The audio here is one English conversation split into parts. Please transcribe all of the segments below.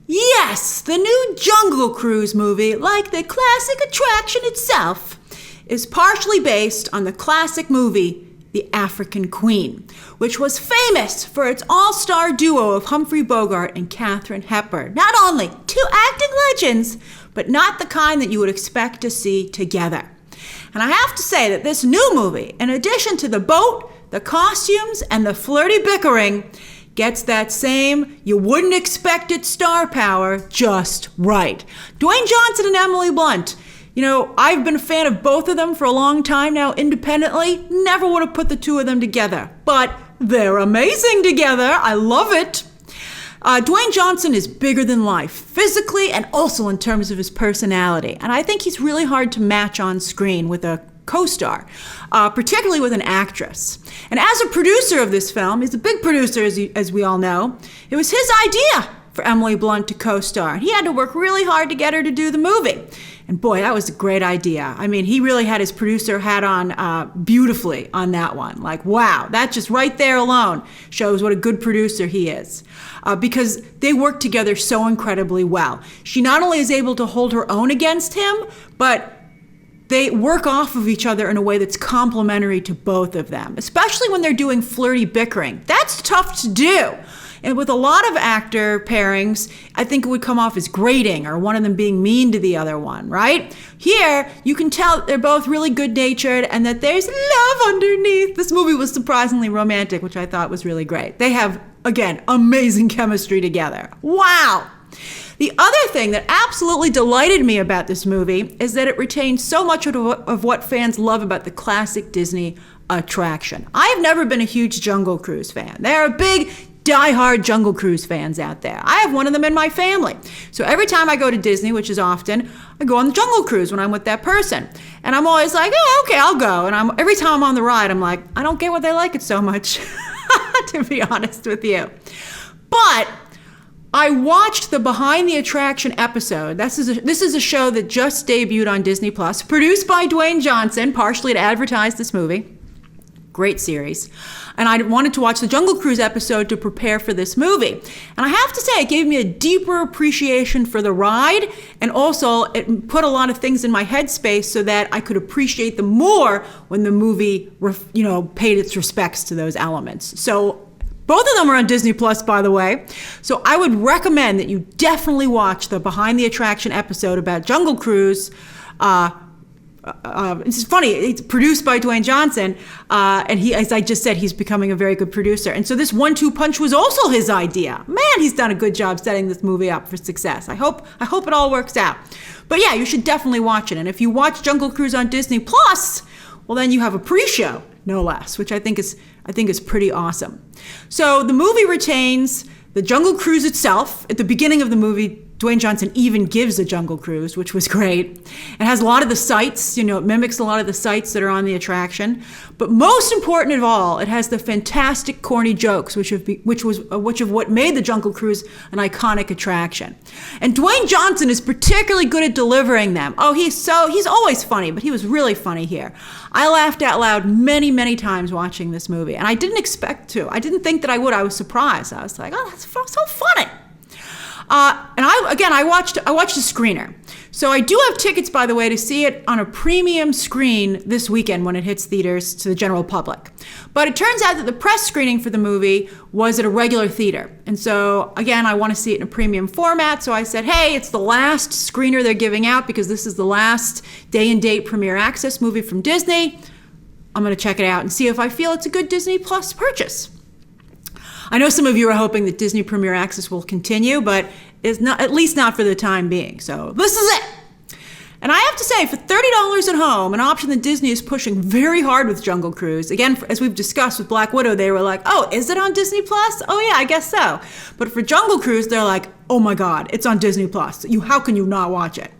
Yes, the new Jungle Cruise movie, like the classic attraction itself, is partially based on the classic movie The African Queen, which was famous for its all-star duo of Humphrey Bogart and Katharine Hepburn. Not only two acting legends, but not the kind that you would expect to see together. And I have to say that this new movie, in addition to the boat, the costumes, and the flirty bickering, gets that same you wouldn't expect it star power just right. Dwayne Johnson and Emily Blunt. You know, I've been a fan of both of them for a long time now independently. Never would have put the two of them together, but they're amazing together. I love it. Dwayne Johnson is bigger than life, physically and also in terms of his personality. And I think he's really hard to match on screen with a co-star, particularly with an actress. And as a producer of this film, he's a big producer, as we all know, it was his idea for Emily Blunt to co-star. He had to work really hard to get her to do the movie. And boy, that was a great idea. I mean, he really had his producer hat on beautifully on that one. Like, wow, that just right there alone shows what a good producer he is. Because they work together so incredibly well. She not only is able to hold her own against him, but they work off of each other in a way that's complementary to both of them, especially when they're doing flirty bickering. That's tough to do. And with a lot of actor pairings, I think it would come off as grating or one of them being mean to the other one, right? Here, you can tell that they're both really good-natured and that there's love underneath. This movie was surprisingly romantic, which I thought was really great. They have, again, amazing chemistry together. Wow! The other thing that absolutely delighted me about this movie is that it retains so much of what fans love about the classic Disney attraction. I have never been a huge Jungle Cruise fan. There are big, die-hard Jungle Cruise fans out there. I have one of them in my family. So every time I go to Disney, which is often, I go on the Jungle Cruise when I'm with that person. And I'm always like, oh, okay, I'll go. And every time I'm on the ride, I'm like, I don't get why they like it so much, to be honest with you. But I watched the Behind the Attraction episode. This is a show that just debuted on Disney+, produced by Dwayne Johnson, partially to advertise this movie. Great series. And I wanted to watch the Jungle Cruise episode to prepare for this movie. And I have to say, it gave me a deeper appreciation for the ride, and also it put a lot of things in my headspace so that I could appreciate them more when the movie, paid its respects to those elements. So both of them are on Disney+, by the way. So I would recommend that you definitely watch the Behind the Attraction episode about Jungle Cruise. It's funny, it's produced by Dwayne Johnson, and he, as I just said, he's becoming a very good producer. And so this 1-2 punch was also his idea. Man, he's done a good job setting this movie up for success. I hope it all works out. But yeah, you should definitely watch it. And if you watch Jungle Cruise on Disney+, well, then you have a pre-show, no less, which I think is pretty awesome. So the movie retains the Jungle Cruise itself. At the beginning of the movie, Dwayne Johnson even gives a Jungle Cruise, which was great. It has a lot of the sights, it mimics a lot of the sights that are on the attraction. But most important of all, it has the fantastic corny jokes, which of what made the Jungle Cruise an iconic attraction. And Dwayne Johnson is particularly good at delivering them. Oh, he's always funny, but he was really funny here. I laughed out loud many, many times watching this movie, and I didn't expect to. I didn't think that I would. I was surprised. I was like, oh, that's so funny. And I watched a screener. So I do have tickets, by the way, to see it on a premium screen this weekend when it hits theaters to the general public. But it turns out that the press screening for the movie was at a regular theater. And so, again, I want to see it in a premium format. So I said, hey, it's the last screener they're giving out because this is the last day and date premiere access movie from Disney. I'm going to check it out and see if I feel it's a good Disney Plus purchase. I know some of you are hoping that Disney Premier Access will continue, but it's not, at least not for the time being. So this is it. And I have to say, for $30 at home, an option that Disney is pushing very hard with Jungle Cruise. Again, as we've discussed with Black Widow, they were like, oh, is it on Disney Plus? Oh yeah, I guess so. But for Jungle Cruise, they're like, oh my God, it's on Disney Plus. How can you not watch it?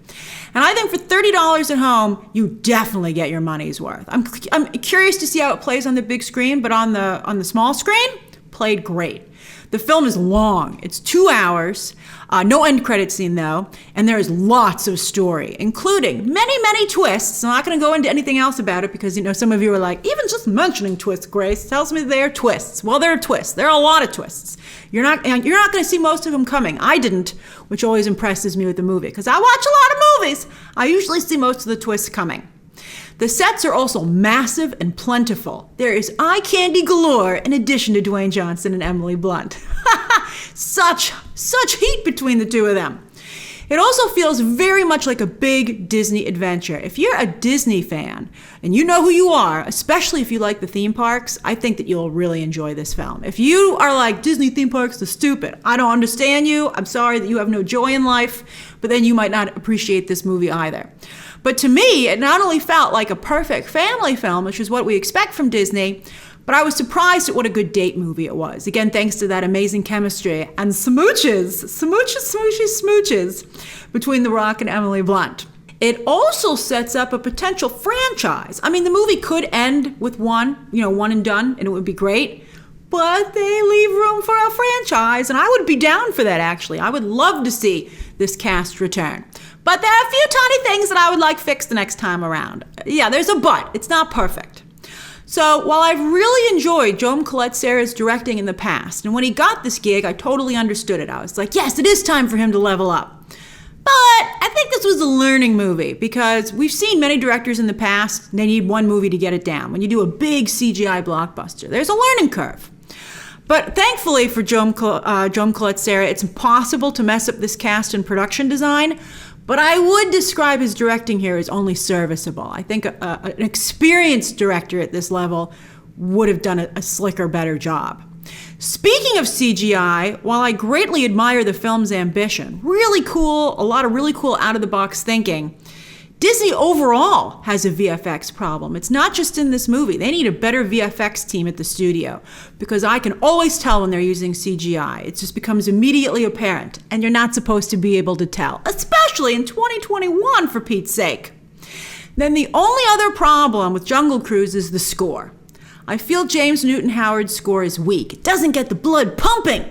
And I think for $30 at home, you definitely get your money's worth. I'm curious to see how it plays on the big screen, but on the small screen, played great. The film is long. It's 2 hours. No end credit scene though, and there is lots of story, including many, many twists. I'm not going to go into anything else about it because, some of you are like, even just mentioning twists, Grace, tells me they are twists. Well, there are twists. There are a lot of twists. You're not going to see most of them coming. I didn't, which always impresses me with the movie because I watch a lot of movies. I usually see most of the twists coming. The sets are also massive and plentiful. There is eye candy galore in addition to Dwayne Johnson and Emily Blunt. Such heat between the two of them. It also feels very much like a big Disney adventure. If you're a Disney fan, and you know who you are, especially if you like the theme parks, I think that you'll really enjoy this film. If you are like, Disney theme parks are stupid, I don't understand you, I'm sorry that you have no joy in life, but then you might not appreciate this movie either. But to me, it not only felt like a perfect family film, which is what we expect from Disney, but I was surprised at what a good date movie it was. Again, thanks to that amazing chemistry and smooches between The Rock and Emily Blunt. It also sets up a potential franchise. I mean, the movie could end with one and done, and it would be great. But they leave room for a franchise, and I would be down for that, actually. I would love to see this cast return. But there are a few tiny things that I would like fixed the next time around. Yeah, there's a but. It's not perfect. So while I've really enjoyed Joan Collette-Serra's directing in the past, and when he got this gig, I totally understood it. I was like, yes, it is time for him to level up. But I think this was a learning movie because we've seen many directors in the past, they need one movie to get it down. When you do a big CGI blockbuster, there's a learning curve. But thankfully for Joan Collette-Serra, it's impossible to mess up this cast and production design. But I would describe his directing here as only serviceable. I think an experienced director at this level would have done a slicker, better job. Speaking of CGI, while I greatly admire the film's ambition, really cool, a lot of really cool out-of-the-box thinking, Disney overall has a VFX problem. It's not just in this movie. They need a better VFX team at the studio because I can always tell when they're using CGI. It just becomes immediately apparent, and you're not supposed to be able to tell, especially in 2021, for Pete's sake. Then the only other problem with Jungle Cruise is the score. I feel James Newton Howard's score is weak. It doesn't get the blood pumping.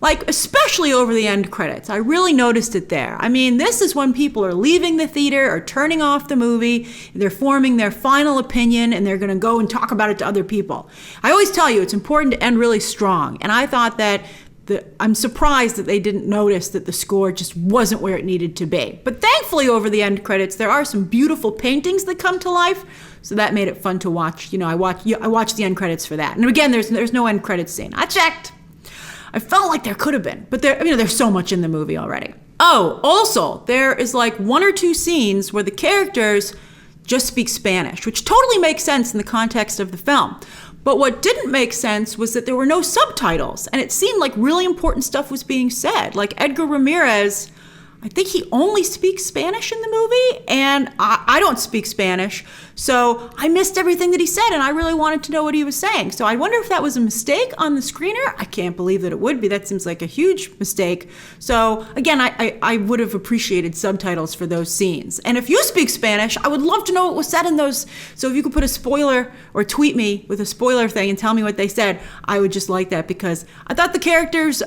Like, especially over the end credits. I really noticed it there. I mean, this is when people are leaving the theater or turning off the movie. They're forming their final opinion, and they're going to go and talk about it to other people. I always tell you, it's important to end really strong. And I thought that I'm surprised that they didn't notice that the score just wasn't where it needed to be. But thankfully, over the end credits, there are some beautiful paintings that come to life. So that made it fun to watch. I watched the end credits for that. And again, there's no end credits scene. I checked. I felt like there could have been, but there's so much in the movie already. Oh, also, there is like 1 or 2 scenes where the characters just speak Spanish, which totally makes sense in the context of the film. But what didn't make sense was that there were no subtitles, and it seemed like really important stuff was being said. Like Edgar Ramirez, I think he only speaks Spanish in the movie, and I don't speak Spanish, so I missed everything that he said, and I really wanted to know what he was saying. So I wonder if that was a mistake on the screener. I can't believe that it would be. That seems like a huge mistake. So again, I would have appreciated subtitles for those scenes. And if you speak Spanish, I would love to know what was said in those. So if you could put a spoiler or tweet me with a spoiler thing and tell me what they said, I would just like that because I thought the characters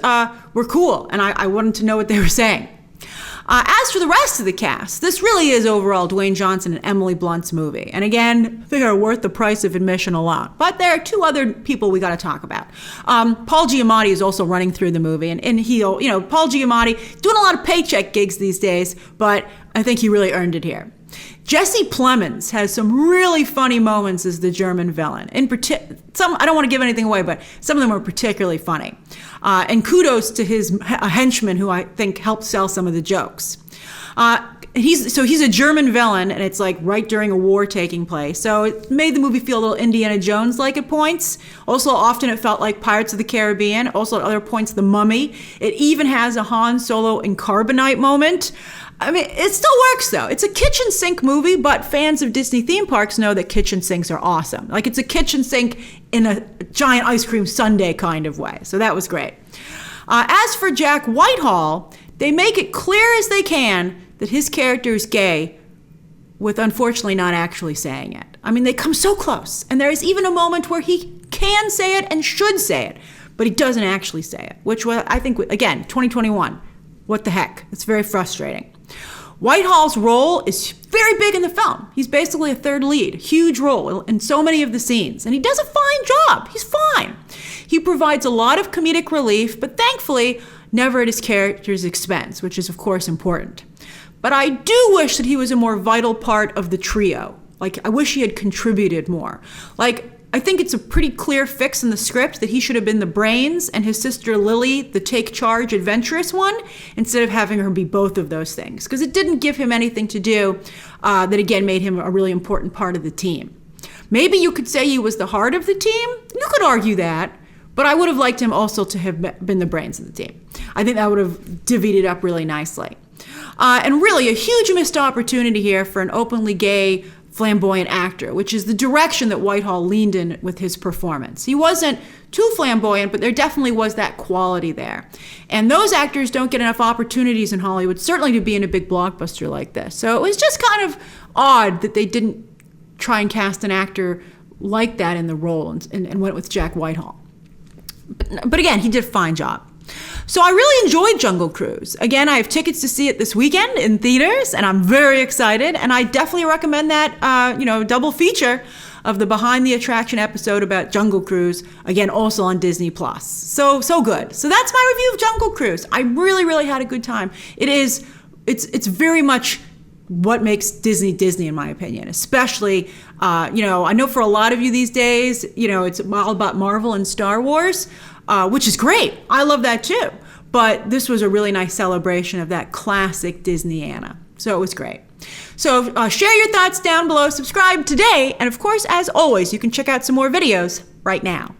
were cool, and I wanted to know what they were saying. As for the rest of the cast, this really is overall Dwayne Johnson and Emily Blunt's movie. And again, they are worth the price of admission alone. But there are 2 other people we got to talk about. Paul Giamatti is also running through the movie. And Paul Giamatti doing a lot of paycheck gigs these days, but I think he really earned it here. Jesse Plemons has some really funny moments as the German villain. I don't want to give anything away, but some of them are particularly funny. And kudos to his henchman, who I think helped sell some of the jokes. He's a German villain, and it's like right during a war taking place. So it made the movie feel a little Indiana Jones-like at points. Also, often it felt like Pirates of the Caribbean. Also, at other points, The Mummy. It even has a Han Solo and Carbonite moment. I mean, it still works, though. It's a kitchen sink movie, but fans of Disney theme parks know that kitchen sinks are awesome. Like, it's a kitchen sink in a giant ice cream sundae kind of way. So that was great. As for Jack Whitehall, they make it clear as they can that his character is gay, with unfortunately not actually saying it. I mean, they come so close. And there is even a moment where he can say it and should say it. but he doesn't actually say it, which was, I think, again, 2021. What the heck? It's very frustrating. Whitehall's role is very big in the film. He's basically a third lead, huge role in so many of the scenes, and he does a fine job. He's fine. He provides a lot of comedic relief, but thankfully, never at his character's expense, which is, of course, important. But I do wish that he was a more vital part of the trio. Like, I wish he had contributed more. Like, I think it's a pretty clear fix in the script that he should have been the brains and his sister Lily the take charge adventurous one, instead of having her be both of those things, because it didn't give him anything to do that again made him a really important part of the team. Maybe you could say he was the heart of the team. You could argue that, but I would have liked him also to have been the brains of the team. I think that would have divvied it up really nicely. And really a huge missed opportunity here for an openly gay flamboyant actor, which is the direction that Whitehall leaned in with his performance. He wasn't too flamboyant, but there definitely was that quality there. And those actors don't get enough opportunities in Hollywood, certainly to be in a big blockbuster like this. So it was just kind of odd that they didn't try and cast an actor like that in the role and went with Jack Whitehall. But again, he did a fine job. So I really enjoyed Jungle Cruise. Again, I have tickets to see it this weekend in theaters, and I'm very excited. And I definitely recommend that, double feature of the Behind the Attraction episode about Jungle Cruise, again, also on Disney+. So good. So that's my review of Jungle Cruise. I really, really had a good time. It's very much what makes Disney Disney, in my opinion, especially, I know for a lot of you these days, it's all about Marvel and Star Wars, which is great. I love that too. But this was a really nice celebration of that classic Disney-ana. So it was great. So share your thoughts down below, subscribe today, and of course, as always, you can check out some more videos right now.